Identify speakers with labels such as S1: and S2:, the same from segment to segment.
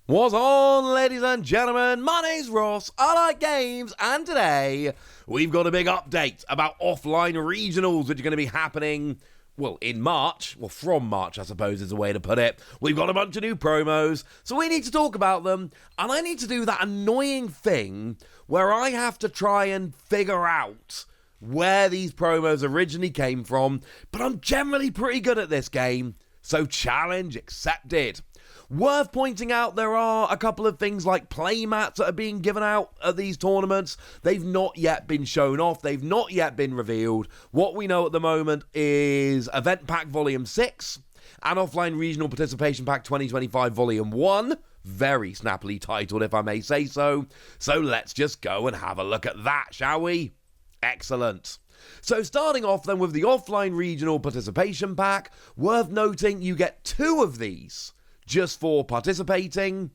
S1: What's on, ladies and gentlemen? My name's Ross, I like games, and today we've got a big update about offline regionals, which are going to be happening, well, in March. Well, from March, I suppose is a way to put it. We've got a bunch of new promos, so we need to talk about them, and I need to do that annoying thing where I have to try and figure out where these promos originally came from, but I'm generally pretty good at this game, so challenge accepted. Worth pointing out, there are a couple of things like playmats that are being given out at these tournaments. They've not yet been shown off. They've not yet been revealed. What we know at the moment is Event Pack Volume 6 and Offline Regional Participation Pack 2025 Volume 1. Very snappily titled, if I may say so. So let's just go and have a look at that, shall we? Excellent. So starting off then with the Offline Regional Participation Pack, worth noting you get 2 of these just for participating,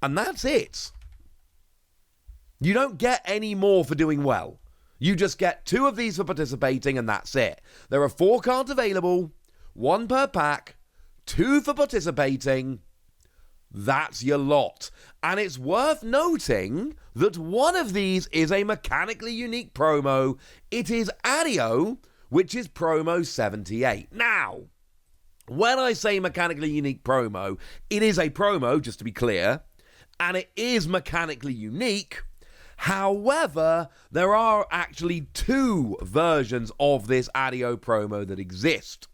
S1: and that's it. You don't get any more for doing well. You just get 2 of these for participating, and that's it. There are 4 cards available, 1 per pack, 2 for participating. That's your lot. And it's worth noting that one of these is a mechanically unique promo. It is Adio, which is promo 78. Now, when I say mechanically unique promo, it is a promo, just to be clear, and it is mechanically unique. However, there are actually 2 versions of this Adio promo that exist.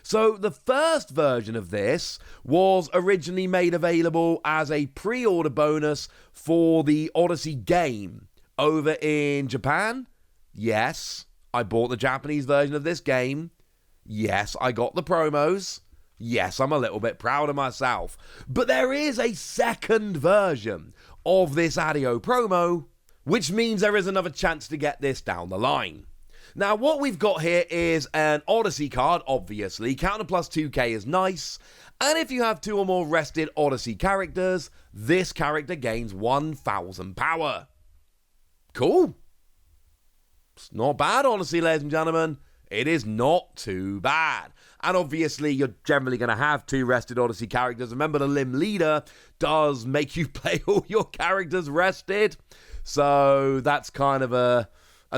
S1: So the first version of this was originally made available as a pre-order bonus for the Odyssey game over in Japan. Yes, I bought the Japanese version of this game. Yes, I got the promos. Yes, I'm a little bit proud of myself. But there is a second version of this Adio promo, which means there is another chance to get this down the line. Now, what we've got here is an Odyssey card, obviously. Counter plus 2k is nice. And if you have 2 or more rested Odyssey characters, this character gains 1,000 power. Cool. It's not bad, honestly, ladies and gentlemen. It is not too bad. And obviously, you're generally going to have 2 rested Odyssey characters. Remember, the Limb Leader does make you play all your characters rested. So that's kind of a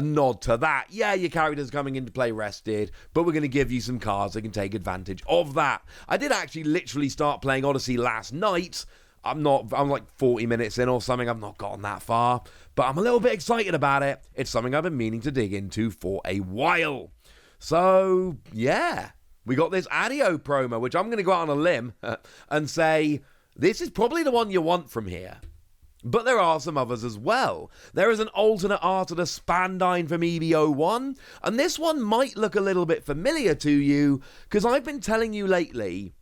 S1: nod to that. Yeah, your character's coming into play rested, but we're going to give you some cards that can take advantage of that. I did actually literally start playing Odyssey last night. I'm like 40 minutes in or something. I've not gotten that far, but I'm a little bit excited about it. It's something I've been meaning to dig into for a while. So, yeah, we got this Adio promo, which I'm going to go out on a limb and say, this is probably the one you want from here. But there are some others as well. There is an alternate art of the Spandine from EB01, and this one might look a little bit familiar to you, because I've been telling you lately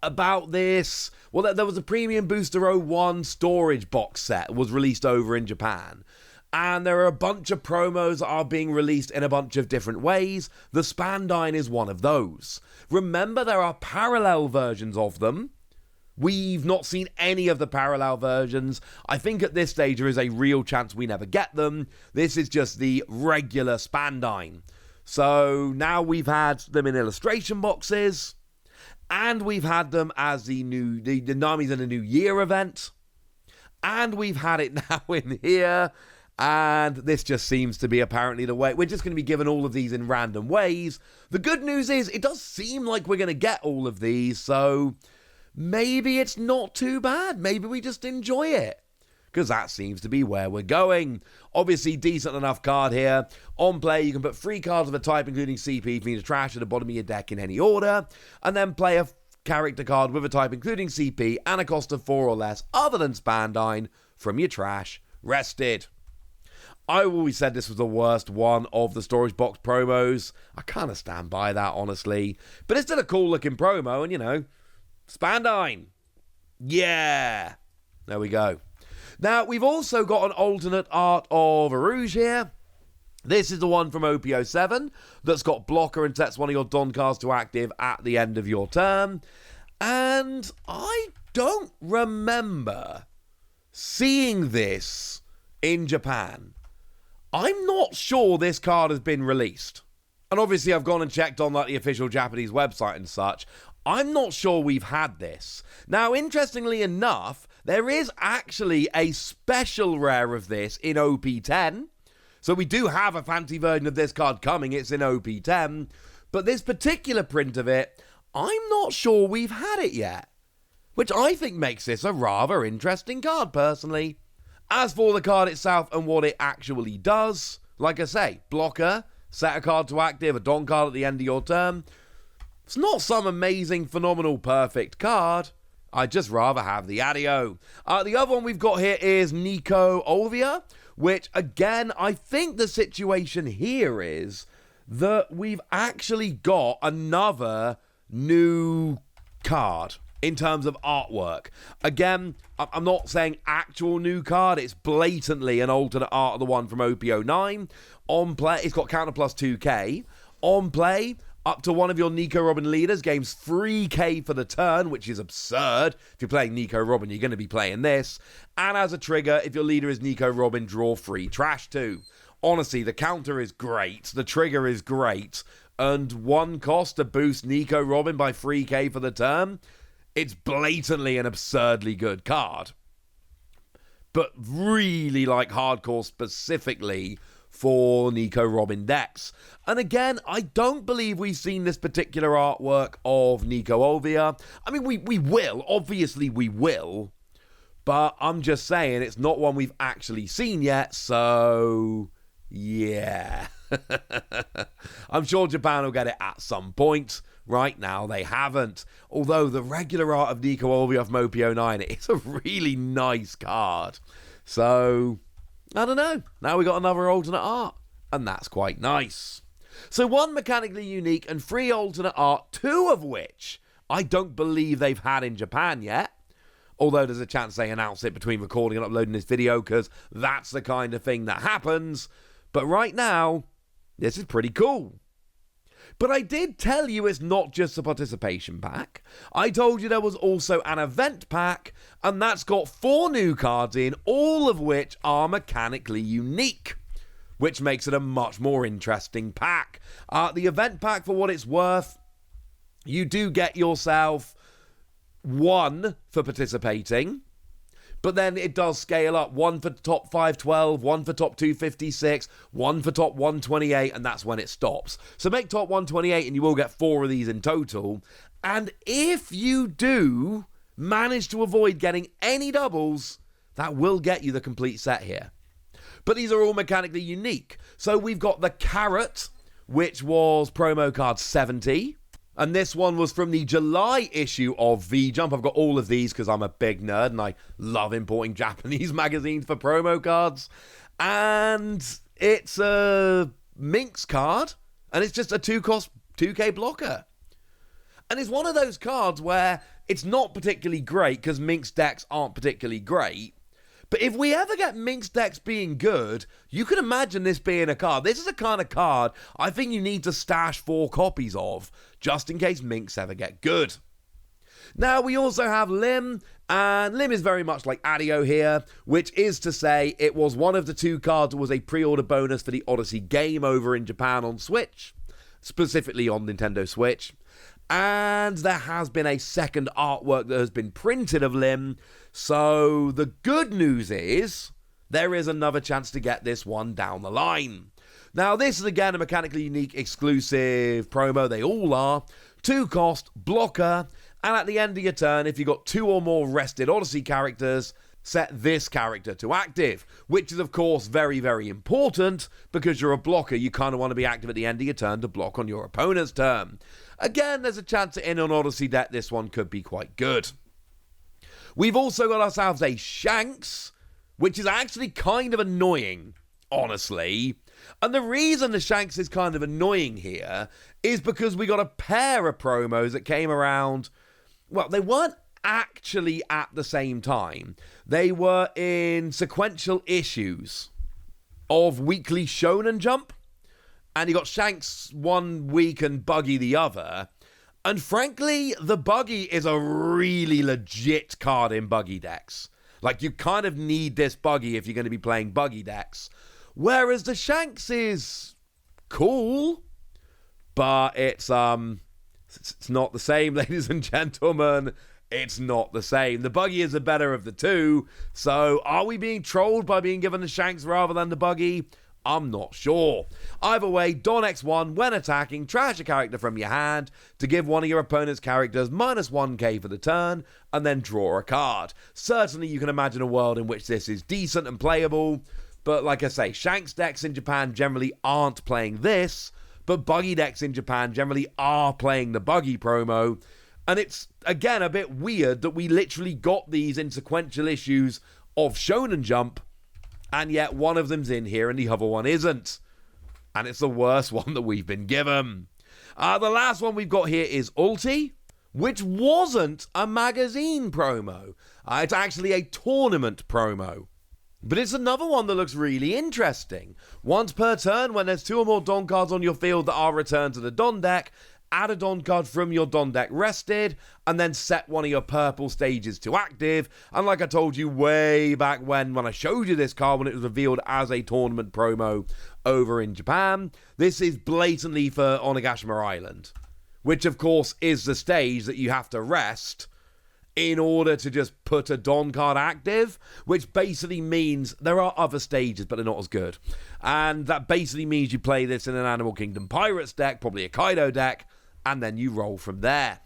S1: about this. Well, there was a Premium Booster 01 storage box set was released over in Japan. And there are a bunch of promos that are being released in a bunch of different ways. The Spandine is one of those. Remember, there are parallel versions of them. We've not seen any of the parallel versions. I think at this stage there is a real chance we never get them. This is just the regular Spandine. So now we've had them in illustration boxes, and we've had them as the Nami's in a New Year event, and we've had it now in here. And this just seems to be apparently the way. We're just going to be given all of these in random ways. The good news is it does seem like we're going to get all of these, so maybe it's not too bad. Maybe we just enjoy it, because that seems to be where we're going. Obviously, decent enough card here. On play, you can put 3 cards of a type, including CP, for you to trash at the bottom of your deck in any order, and then play a character card with a type, including CP, and a cost of 4 or less, other than Spandine, from your trash, rested. I always said this was the worst one of the storage box promos. I kind of stand by that, honestly. But it's still a cool-looking promo, and, you know, Spandine. Yeah. There we go. Now, we've also got an alternate art of Arouge here. This is the one from OP07 that's got blocker and sets one of your Don cards to active at the end of your turn. And I don't remember seeing this in Japan. I'm not sure this card has been released. And obviously I've gone and checked on like the official Japanese website and such. I'm not sure we've had this. Now, interestingly enough, There is actually a special rare of this in OP10. So we do have a fancy version of this card coming. It's in OP10. But this particular print of it, I'm not sure we've had it yet. Which I think makes this a rather interesting card, personally. As for the card itself and what it actually does, like I say, blocker, set a card to active, a Don card at the end of your turn. It's not some amazing, phenomenal, perfect card. I'd just rather have the Adio. The other one we've got here is Nico Olvia, which, again, I think the situation here is that we've actually got another new card in terms of artwork. Again, I'm not saying actual new card. It's blatantly an alternate art of the one from OP09. On play, it's got counter plus 2k. On play, up to one of your Nico Robin leaders gains 3k for the turn, which is absurd. If you're playing Nico Robin, you're going to be playing this. And as a trigger, if your leader is Nico Robin, draw free trash 2. Honestly, the counter is great. The trigger is great. And one cost to boost Nico Robin by 3k for the turn. It's blatantly an absurdly good card. But really like hardcore specifically for Nico Robin decks. And again, I don't believe we've seen this particular artwork of Nico Olvia. I mean, we will. Obviously, we will. But I'm just saying, it's not one we've actually seen yet, so yeah. I'm sure Japan will get it at some point. Right now, they haven't. Although the regular art of Nico Olvia from OP09, it's a really nice card. So, I don't know. Now we got another alternate art. And that's quite nice. So 1 mechanically unique and 3 alternate art, 2 of which I don't believe they've had in Japan yet. Although there's a chance they announce it between recording and uploading this video, because that's the kind of thing that happens. But right now, this is pretty cool. But I did tell you it's not just a participation pack. I told you there was also an event pack, and that's got 4 new cards in, all of which are mechanically unique, which makes it a much more interesting pack. The event pack, for what it's worth, you do get yourself 1 for participating, but then it does scale up. 1 for top 512, 1 for top 256, 1 for top 128, and that's when it stops. So make top 128 and you will get 4 of these in total. And if you do manage to avoid getting any doubles, that will get you the complete set here. But these are all mechanically unique. So we've got the Carrot, which was promo card 70. And this one was from the July issue of V-Jump. I've got all of these because I'm a big nerd and I love importing Japanese magazines for promo cards. And it's a Minx card, and it's just a 2-cost 2k blocker. And it's one of those cards where it's not particularly great because Minx decks aren't particularly great. But if we ever get Minx decks being good, you can imagine this being a card. This is a kind of card I think you need to stash 4 copies of, just in case Minx ever get good. Now, we also have Lim, and Lim is very much like Adio here, which is to say it was one of the 2 cards that was a pre-order bonus for the Odyssey game over in Japan on Switch, specifically on Nintendo Switch. And there has been a second artwork that has been printed of Lim. So the good news is there is another chance to get this one down the line. Now, this is again a mechanically unique exclusive promo. They all are. 2 cost, blocker. And at the end of your turn, if you've got 2 or more rested Odyssey characters, set this character to active, which is, of course, very, very important because you're a blocker. You kind of want to be active at the end of your turn to block on your opponent's turn. Again, there's a chance that in an Odyssey deck, this one could be quite good. We've also got ourselves a Shanks, which is actually kind of annoying, honestly. And the reason the Shanks is kind of annoying here is because we got a pair of promos that came around. Well, they weren't actually at the same time. They were in sequential issues of Weekly Shonen Jump. And you got Shanks one week and Buggy the other. And frankly, the Buggy is a really legit card in Buggy decks. Like, you kind of need this Buggy if you're going to be playing Buggy decks. Whereas the Shanks is cool, but it's not the same, ladies and gentlemen. it's not the same. The buggy is the better of the two, so are we being trolled by being given the Shanks rather than the buggy? I'm not sure. Either way, Don X1, when attacking, trash a character from your hand to give one of your opponent's characters minus 1k for the turn, and then draw a card. Certainly you can imagine a world in which this is decent and playable, but like I say, Shanks decks in Japan generally aren't playing this, but buggy decks in Japan generally are playing the buggy promo, and it's, again, a bit weird that we literally got these in sequential issues of Shonen Jump, and yet one of them's in here and the other one isn't. And it's the worst one that we've been given. The last one we've got here is Ulti, which wasn't a magazine promo. It's actually a tournament promo. But it's another one that looks really interesting. Once per turn, when there's 2 or more Don cards on your field that are returned to the Don deck, add a Don card from your Don deck rested, and then set one of your purple stages to active. And like I told you way back when I showed you this card when it was revealed as a tournament promo over in Japan, this is blatantly for Onigashima Island, which of course is the stage that you have to rest in order to just put a Don card active, which basically means there are other stages, but they're not as good. And that basically means you play this in an Animal Kingdom Pirates deck, probably a Kaido deck, and then you roll from there.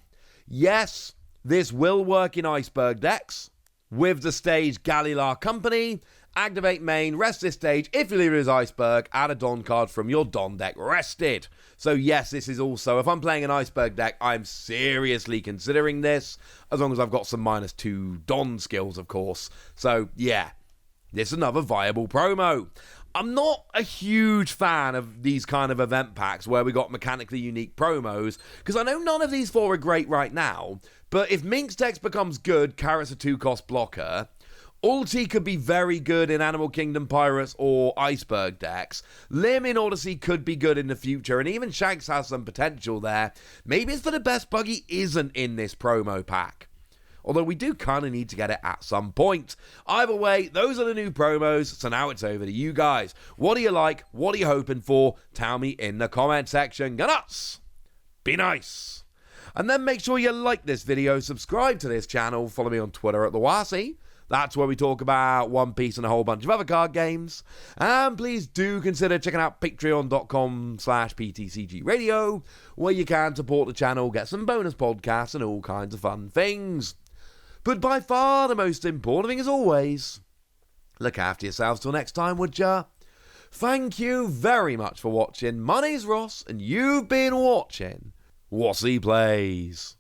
S1: Yes, this will work in iceberg decks with the stage Galilar Company. Activate main, rest this stage. If you leave it as iceberg, add a Don card from your Don deck rested. So yes, this is also, if I'm playing an iceberg deck, I'm seriously considering this, as long as I've got some -2 Don skills, of course. So yeah, this is another viable promo. I'm not a huge fan of these kind of event packs where we got mechanically unique promos, because I know none of these 4 are great right now, but if Mink's Dex becomes good, Carrot's a 2-cost blocker, Ulti could be very good in Animal Kingdom Pirates or Iceberg decks, Lim in Odyssey could be good in the future, and even Shanks has some potential there. Maybe it's for the best buggy isn't in this promo pack. Although we do kind of need to get it at some point. Either way, those are the new promos, so now it's over to you guys. What do you like? What are you hoping for? Tell me in the comment section. Go nuts! Be nice! And then make sure you like this video, subscribe to this channel, follow me on Twitter at TheWasi. That's where we talk about One Piece and a whole bunch of other card games. And please do consider checking out patreon.com/PTCG Radio, where you can support the channel, get some bonus podcasts and all kinds of fun things. But by far the most important thing, as always, look after yourselves till next time, would ya? Thank you very much for watching. My name's Ross, and you've been watching Wasi Plays.